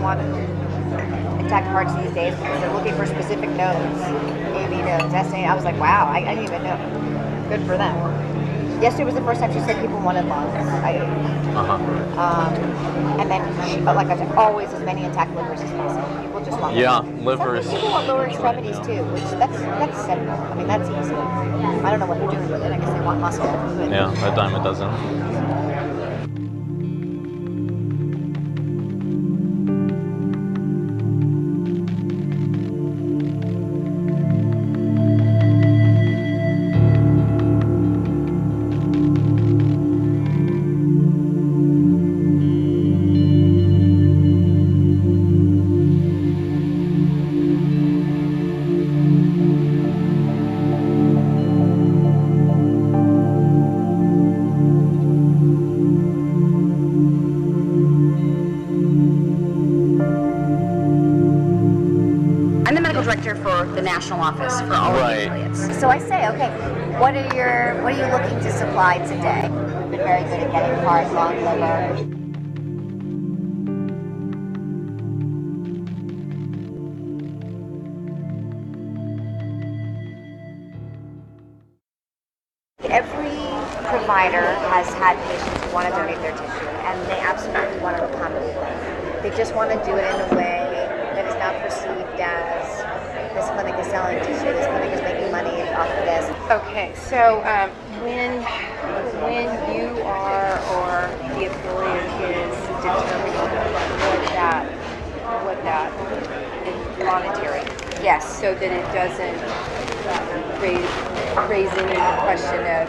want intact hearts these days because they're looking for specific nodes, AB nodes, SA. I was like, wow, I didn't even know. Good for them. Yesterday was the first time she said people wanted lungs. And then, like I said, always as many intact livers as possible. People just want livers. Some people want lower extremities too, which that's simple. I mean, that's easy. I don't know what they're doing with it. I guess they want muscle. Yeah, a dime a dozen. Director for the national office for all of the affiliates. So I say, okay, what are you looking to supply today? We've been very good at getting heart, lung, liver. Every provider has had patients who want to donate their tissue, and they absolutely want to accommodate them. They just want to do it in a way that is not perceived as this clinic is selling tissue, this clinic is making money off of this. Okay, so when you are or the affiliate is determining what that is monetary, yes, so that it doesn't raise any question of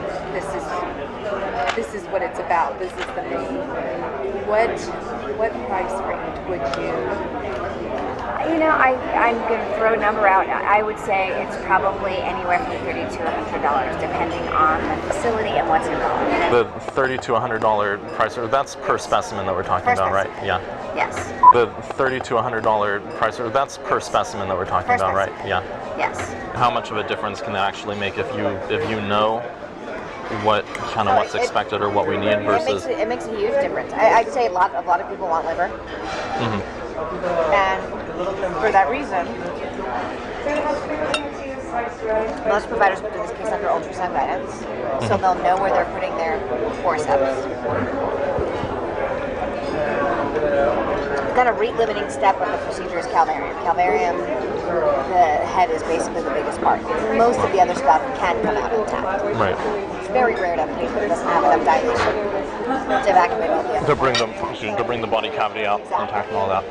this is what it's about, this is the main. What price range would you? You know, I'm going to throw a number out. I would say it's probably anywhere from $30 to $100, depending on the facility and what's involved. The $30 to $100 price, that's per specimen that we're talking about, right? Yeah. Yes. The $30 to $100 price, that's per specimen that we're talking about, right? Yeah. Yes. How much of a difference can that actually make if you know what what's expected or what we need versus? It makes a huge difference. I'd say a lot of people want liver. Mm-hmm. And for that reason, most providers will do this case under ultrasound guidance, so they'll know where they're putting their forceps. Then a rate-limiting step of the procedure is calvarium. Calvarium, the head is basically the biggest part. Most of the other stuff can come out intact. Right. It's very rare to have a case that doesn't have enough dilation to evacuate all the other. To bring the body cavity out intact and all that.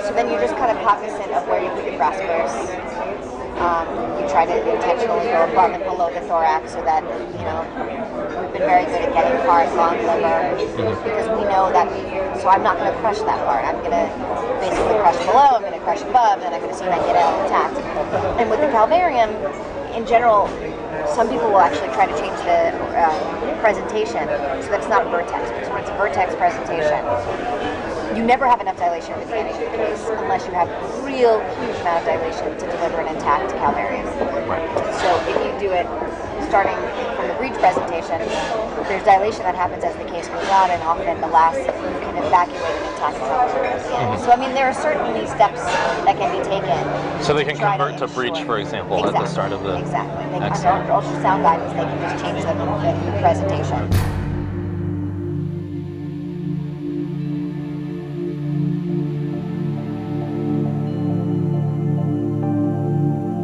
So then you're just kind of cognizant of where you put your graspers. You try to intentionally go above and below the thorax so that, we've been very good at getting heart, lung, liver, because we know that, so I'm not going to crush that part. I'm going to basically crush below, I'm going to crush above, and then I'm going to see if I can get it intact. And with the calvarium, in general, some people will actually try to change the presentation so that it's not a vertex, because when it's a vertex presentation, you never have enough dilation at the beginning of the case unless you have a real huge amount of dilation to deliver an intact calvarium. So if you do it starting from the breech presentation, there's dilation that happens as the case goes on, and often the last you can evacuate an intact calvarium at the end. So I mean, there are certainly steps that can be taken. So they can convert to breech, for example, at the start of the. Exactly. Under ultrasound guidance, they can just change the presentation.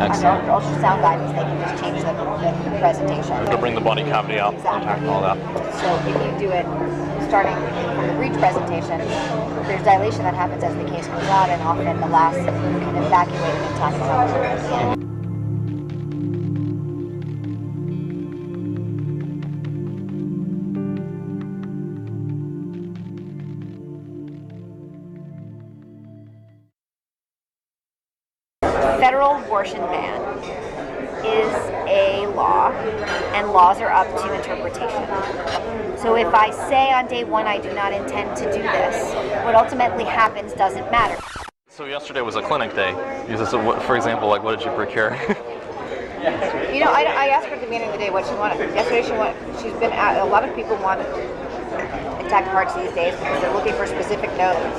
Under ultrasound guidance, they can just change the presentation. To bring the body cavity out intact and all that. So if you do it starting from the breech presentation, there's dilation that happens as the case goes on, and often the last you can evacuate an intact calvarium at the end. Federal abortion ban is a law, and laws are up to interpretation. So if I say on day one I do not intend to do this, what ultimately happens doesn't matter. So yesterday was a clinic day. For example, like what did you procure? I asked her at the beginning of the day what she wanted. Yesterday she's been at, a lot of people want intact hearts these days because they're looking for specific nodes,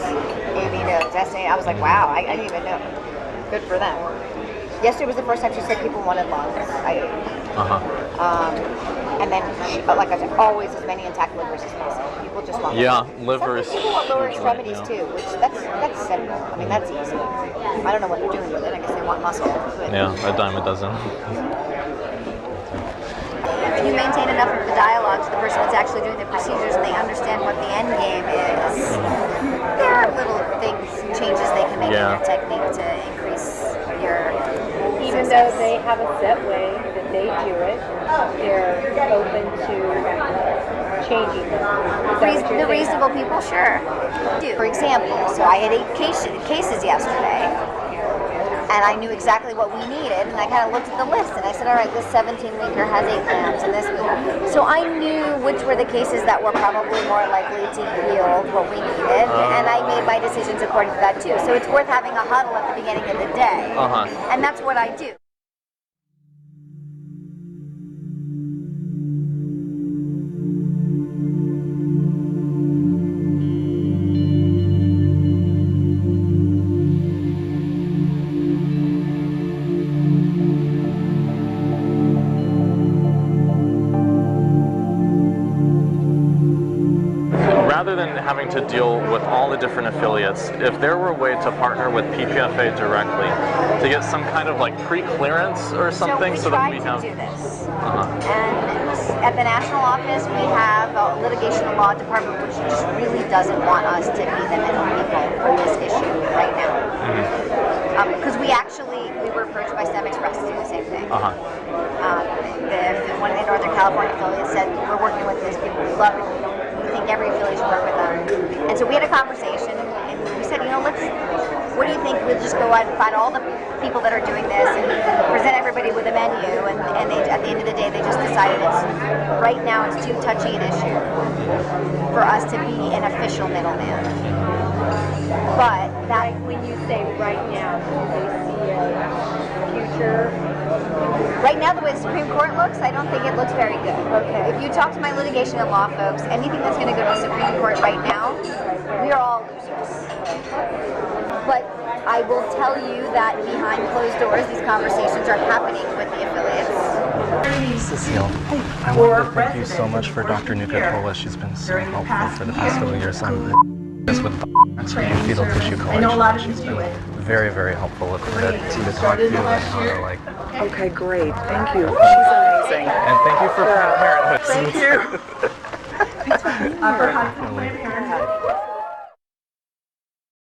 AV nodes, SA. I was like, wow, I didn't even know. Good for them. Yesterday was the first time she said people wanted lungs. And then, but like I said, always as many intact livers as possible. People just want livers. Some people want lower extremities too, which that's simple. I mean, that's easy. I don't know what they're doing with it. I guess they want muscle. But Yeah, a dime a dozen. if you maintain enough of the dialogue to the person that's actually doing the procedures and they understand what the end game is, there are little things, changes they can make in your technique to increase your Even success. though they have a set way that they do it, they're open to changing it. Is that what you're The saying? reasonable people, sure. For example, so I had 8 cases yesterday, and I knew exactly what we needed, and I kind of looked at the list, and I said, all right, this 17-weeker has 8 lambs, and this. So I knew which were the cases that were probably more likely to yield what we needed, and I made my decisions according to that too. So it's worth having a huddle at the beginning of the day, and that's what I do. Rather than having to deal with all the different affiliates, if there were a way to partner with PPFA directly to get some kind of like pre-clearance or something, so that we have. So we tried to do this, and at the national office we have a litigation and law department which just really doesn't want us to be the middle people for this issue right now. Because we were approached by STEM Express to do the same thing. One of the Northern California affiliates said, we're working with these people, we love it. We think every affiliate should work with them. And so we had a conversation, and we said, what do you think? We'll just go out and find all the people that are doing this and present everybody with a menu. And they, at the end of the day, they just decided right now it's too touchy an issue for us to be an official middleman. But that, when you say right now, do they see a future? right now, the way the Supreme Court looks, I don't think it looks very good. Okay. If you talk to my litigation and law folks, anything that's going to go to the Supreme Court right now, we are all losers. But I will tell you that behind closed doors, these conversations are happening with the affiliates. Cecile, I want to thank you so much for Dr. Nuka-Tola. She's been so helpful for the past couple of years. I'm this with fetal tissue collection. She's been very, very helpful. Look forward to talk to you and how to like. Okay, great. Thank you. She's amazing. And thank you for Planned Parenthood. Thank you. For Planned Parenthood.